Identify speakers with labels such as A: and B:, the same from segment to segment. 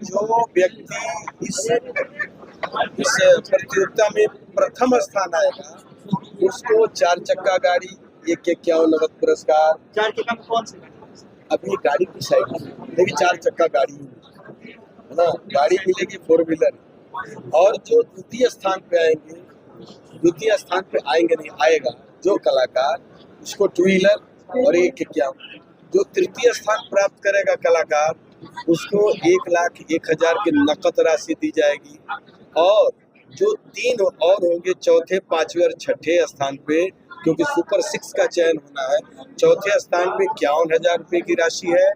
A: जो व्यक्ति इस प्रतियोगिता में प्रथम स्थान आएगा उसको 4 चक्का गाड़ी, 51 नगद पुरस्कार।
B: 4 चक्का में कौन सी?
A: अभी गाड़ी की साइड लेकिन 4 चक्का गाड़ी है ना, गाड़ी मिलेगी 4 व्हीलर। और जो द्वितीय स्थान पे आएंगे, द्वितीय स्थान पे आएंगे नहीं आएगा जो कलाकार, उसको 2 व्हीलर और 51। जो तृतीय स्थान प्राप्त करेगा कलाकार, उसको 1,01,000 की नकद राशि दी जाएगी। और जो 3 और होंगे चौथे, पांचवें और छठे स्थान पे, क्योंकि सुपर 6 का चयन होना है, चौथे स्थान पे 51,000 रुपये की राशि है,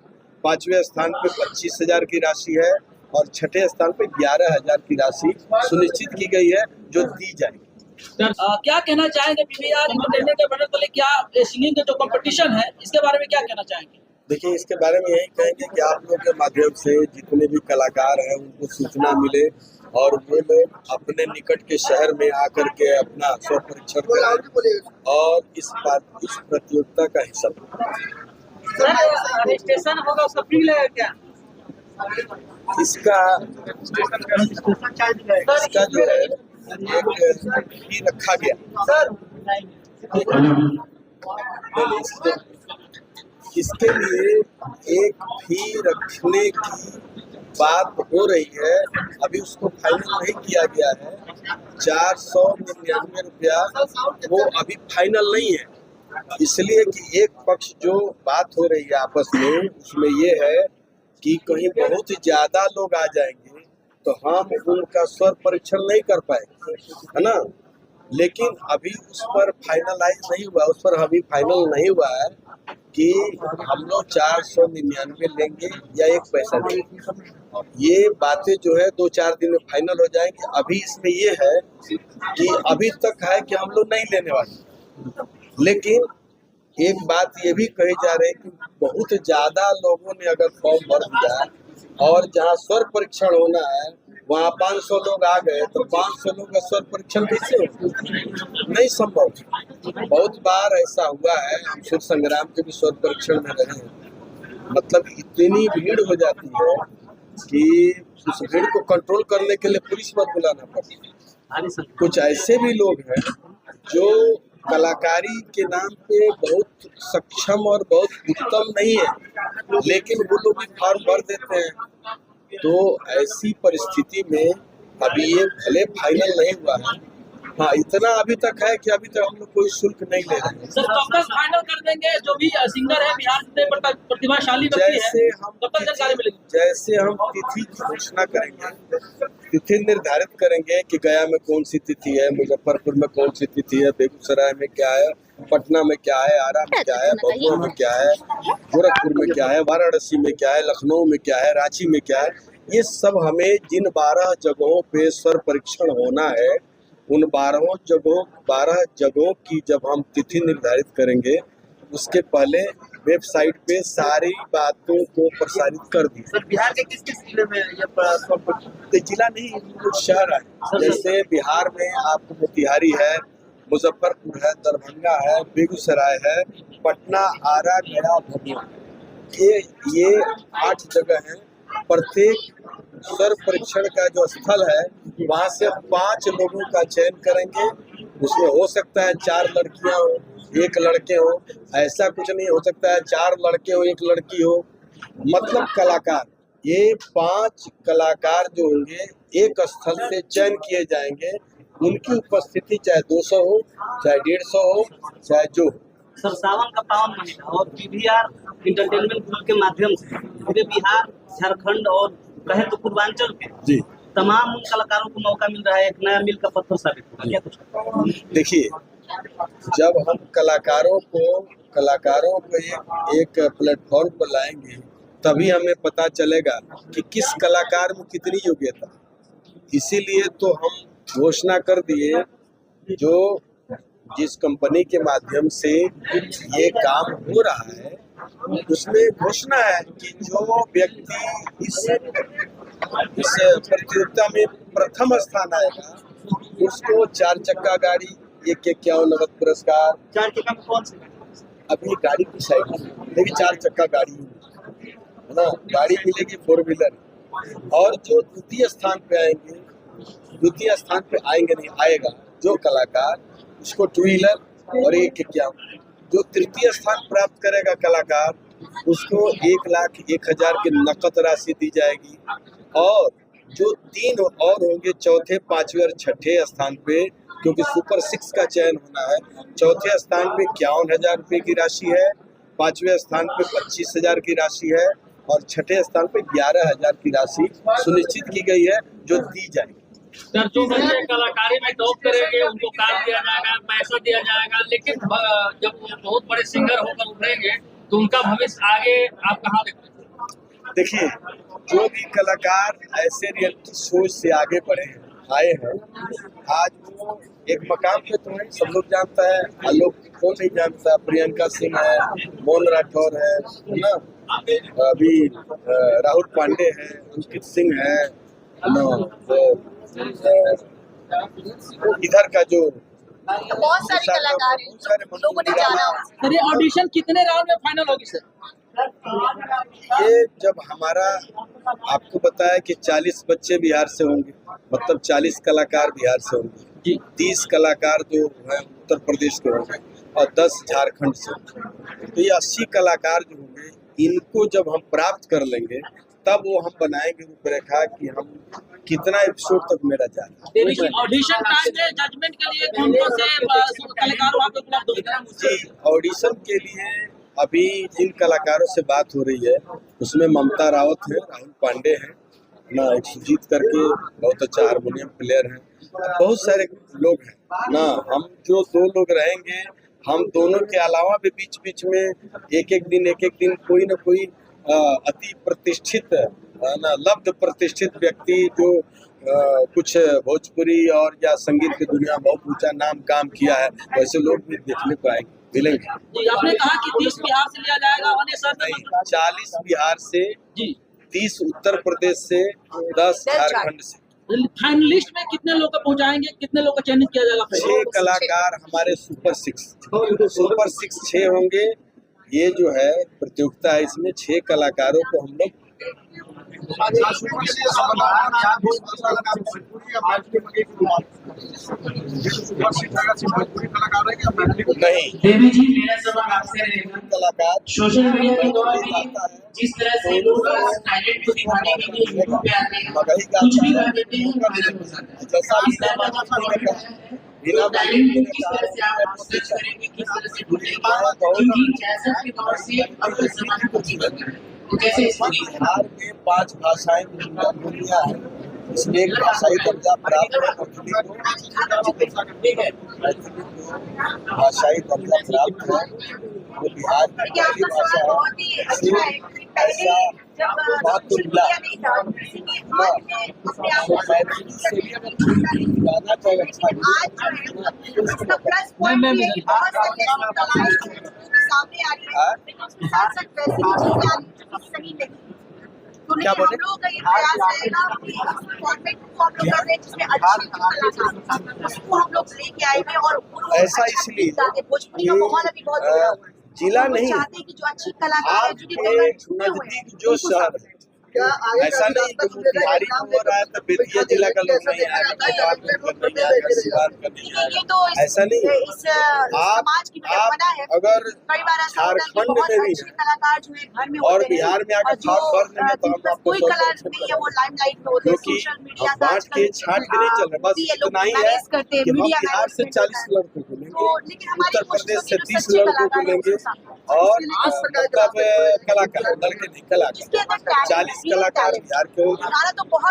A: पांचवें स्थान पे 25,000 की राशि है और छठे स्थान पे 11,000 की राशि सुनिश्चित की गई है जो दी जाएगी।
B: क्या कहना चाहेंगे पीवीआर इंटरटेनमेंट के बैनर तले, क्या सिंगिंग का जो कंपटीशन है इसके बारे में क्या कहना चाहेंगे?
A: देखिए, इसके बारे में यही कहेंगे कि आप लोग के माध्यम से जितने भी कलाकार हैं उनको सूचना मिले और वो लोग अपने निकट के शहर में आकर के अपना स्व परीक्षण करें और इस प्रतियोगिता का हिस्सा लें।
B: सर, रजिस्ट्रेशन होगा उसका फ्री लगेगा क्या?
A: इसका जो है एक फी रखा गया सर, इसके लिए एक फी रखने की बात हो रही है, अभी उसको फाइनल नहीं किया गया है। 499 रुपया वो अभी फाइनल नहीं है, इसलिए कि एक पक्ष जो बात हो रही है आपस में उसमें ये है कि कहीं बहुत ज्यादा लोग आ जाएंगे तो हम उनका स्वर परीक्षण नहीं कर पाएंगे, है ना। लेकिन अभी उस पर फाइनलाइज नहीं हुआ, उस पर अभी फाइनल नहीं हुआ है कि हम लोग 499 लेंगे या 1 पैसा लेंगे। ये बातें जो है 2-4 दिन में फाइनल हो जाएंगी। अभी इसमें ये है कि अभी तक है कि हम लोग नहीं लेने वाले, लेकिन एक बात ये भी कही जा रही है कि बहुत ज्यादा लोगों ने अगर फॉर्म भर दिया और जहाँ स्वर परीक्षण होना है वहाँ 500 लोग आ गए तो 500 लोग का स्वर परीक्षण कैसे हो? नहीं संभव। बहुत बार ऐसा हुआ है, हम सुर संग्राम के भी स्वर परीक्षण में रहे हैं, मतलब इतनी भीड़ हो जाती है कि उस भीड़ को कंट्रोल करने के लिए पुलिस पर बुलाना पड़ता है। कुछ ऐसे भी लोग हैं जो कलाकारी के नाम पे बहुत सक्षम और बहुत उत्तम नहीं है, लेकिन वो लोग भी फॉर्म भर देते हैं। तो ऐसी परिस्थिति में अभी ये भले फाइनल नहीं हुआ है, हाँ इतना अभी तक है कि अभी तक हम लोग कोई शुल्क नहीं ले रहे हैं।
B: सर, कब तक फाइनल कर देंगे? जो भी सिंगर है बिहार से प्रतिभाशाली व्यक्ति है, कब तक जानकारी मिलेगी?
A: जैसे हम तिथि की घोषणा करेंगे, तिथि निर्धारित करेंगे कि गया में कौन सी तिथि है, मुजफ्फरपुर में कौन सी तिथि है, बेगूसराय में क्या है, पटना में क्या है, आरा में क्या है, भभुआ में क्या है, गोरखपुर में क्या है, वाराणसी में क्या है, लखनऊ में क्या है, रांची में क्या है, ये सब हमें जिन 12 जगहों पे स्वर परीक्षण होना है उन 12 जगहों की जब हम तिथि निर्धारित करेंगे उसके पहले वेबसाइट पे सारी बातों को प्रसारित कर दी।
B: सर, बिहार के किस किस जिले में
A: ये जिला नहीं, कुछ शहर है। जैसे बिहार में आपको मोतिहारी है, मुजफ्फरपुर है, दरभंगा है, बेगूसराय है, पटना, आरा, गया, भभुआ, ये 8 जगह हैं। प्रत्येक स्वर परीक्षण का जो स्थल है वहाँ से 5 लोगों का चयन करेंगे। उसमें हो सकता है 4 लड़कियां हो, 1 लड़के हो, ऐसा कुछ नहीं हो सकता है 4 लड़के हो 1 लड़की हो। मतलब कलाकार, ये 5 कलाकार जो होंगे एक स्थल से चयन किए जाएंगे, उनकी उपस्थिति चाहे 200 हो, चाहे 150 हो, चाहे जो।
B: सर, सावन का पावन महीना और पीवीआर इंटरटेनमेंट ग्रुप के माध्यम से पूरे बिहार, झारखंड और कहे तो पूर्वांचल के जी तमाम उन कलाकारों को मौका मिल रहा है, एक नया मील का पत्थर साबित होगा। क्या कुछ
A: देखिए, जब हम कलाकारों को एक प्लेटफॉर्म पर लाएंगे तभी हमें पता चलेगा कि किस कलाकार में कितनी योग्यता। इसीलिए तो हम घोषणा कर दिए, जो जिस कंपनी के माध्यम से ये काम हो रहा है उसमें घोषणा है कि जो व्यक्ति इस प्रतियोगिता में प्रथम स्थान आएगा उसको 4 चक्का गाड़ी, 51 नगद पुरस्कार।
B: 4 चक्का में कौन सी?
A: अभी गाड़ी की साइड लेकिन 4 चक्का गाड़ी है ना, गाड़ी मिलेगी 4 व्हीलर। और जो द्वितीय स्थान पे आएंगे, द्वितीय स्थान पे आएंगे नहीं आएगा जो कलाकार, उसको 2 व्हीलर और 1 इक्यावन। जो तृतीय स्थान प्राप्त करेगा कलाकार, उसको 1,01,000 की नकद राशि दी जाएगी। और जो 3 और होंगे चौथे, पांचवें और छठे स्थान पे, क्योंकि सुपर 6 का चयन होना है, चौथे स्थान पे 51,000 रुपये की राशि है, पांचवें स्थान पे 25,000 की राशि है और छठे स्थान पे 11,000 की राशि सुनिश्चित की गई है जो दी जाएगी।
C: सर, जो बच्चे कलाकारी में टॉप करेंगे उनको कार दिया जाएगा, पैसा दिया जाएगा, लेकिन जब वो बहुत बड़े सिंगर होकर उभरेंगे तो उनका भविष्य आगे आप कहाँ देखते हैं?
A: देखिए, जो भी कलाकार ऐसे रियलिटी शो से आगे बढ़े आए हैं, आज वो एक मकाम पे तो है, सब लोग जानता है, आलोक को नहीं जानता, प्रियंका सिंह है, मोहन राठौर है ना, अभी राहुल पांडे है, अंकित सिंह है ना, इधर का जो
D: बहुत सारे कलाकार हैं, लोगों ने जाना।
C: सर, ये ऑडिशन कितने राउंड में फाइनल होगी सर?
A: ये जब हमारा आपको बताया कि 40 बच्चे बिहार से होंगे, मतलब 40 कलाकार बिहार से होंगे, 30 कलाकार जो है उत्तर प्रदेश के होंगे और 10 झारखंड से होंगे। तो ये 80 कलाकार जो होंगे, इनको जब हम प्राप्त कर लेंगे तब वो हम बनाएंगे रूपरेखा कि हम कितना एपिसोड तक मेरा जा रहा है।
C: ऑडिशन टाइम में जजमेंट के लिए कौन कौन से कलाकार वहाँ पे उपलब्ध होंगे?
A: जी, ऑडिशन के लिए अभी जिन कलाकारों से बात हो रही है उसमें ममता रावत है, राहुल पांडे हैं ना, एक सुजीत करके बहुत अच्छा हारमोनियम प्लेयर हैं, बहुत सारे लोग हैं ना। हम जो 2 लोग रहेंगे, हम दोनों के अलावा भी बीच बीच में एक एक दिन कोई ना कोई अति प्रतिष्ठित ना लब्ध प्रतिष्ठित व्यक्ति जो कुछ भोजपुरी और या संगीत की दुनिया में बहुत ऊंचा नाम काम किया है, वैसे लोग भी देखने को आएंगे, मिलेंगे।
C: जी, आपने कहा कि 30 बिहार से लिया जाएगा,
A: नहीं, 40 बिहार से जी, 30 उत्तर प्रदेश से, 10 झारखंड से।
C: फाइनलिस्ट में कितने लोग पहुंचाएंगे, कितने लोग का चयनित किया जाएगा?
A: 6 कलाकार हमारे सुपर 6 6 होंगे। ये जो है प्रतियोगिता है, इसमें 6 कलाकारों को हम लोग नहीं,
E: देवी जी, मेरा सवाल आपसे रहेगा,
A: कलाकार
E: सोशल मीडिया के दौर में जिस तरह से लोग टैलेंट को दिखाने के लिए यूट्यूब पे आते हैं, कुछ भी कर देते हैं, वायरल हो जाता है। इस तरह का बिना टैलेंट को किस तरह से आप सर्च करेंगे, किस तरह से ढूंढेंगे, क्योंकि जैसा के दौर से अब इस जमाने को जीवन है, तो कैसे इसको
A: बिहार में 5 भाषाएं बोलियां हैं, इसमें एक भाषाई दर्जा प्राप्त है, भाषाई दर्जा प्राप्त है, वो बिहार की पहली भाषा है। ऐसा बात मिला गाना तो अच्छा क्या बोले? ऐसा इसलिए जिला नहीं, आपके नजदीक जो शहर है, ऐसा नहीं कि मोतिहारी में हो रहा है तो बेतिया जिला का लोग नहीं आएगा, सिवान का नहीं आएगा, ऐसा नहीं। आप अगर झारखंड में भी और बिहार में आकर छाप भर देंगे तो हम आपको क्योंकि बांट के छाट के नहीं चल रहे, बस इतना ही है कि हम बिहार से 40 लड़कों को लेंगे, उत्तर प्रदेश से 30 लड़कों को लेंगे और मतलब कलाकार, लड़के नहीं कलाकार, 40 कलाकार बिहार के होंगे,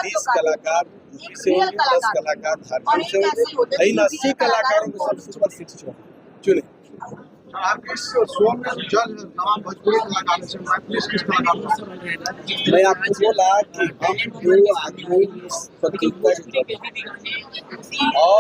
A: 30 कलाकार यूपी से होंगे, 10 कलाकार झारखंड से होंगे, इन 80 कलाकारों को सब सुपर 6 चुने।
F: आपके इस शो में जज तमाम भोजपुरी कलाकारों से किस कलाकारों से?
A: मैं आपको बोला कि हम 2 आदमी इस प्रतियोगिता और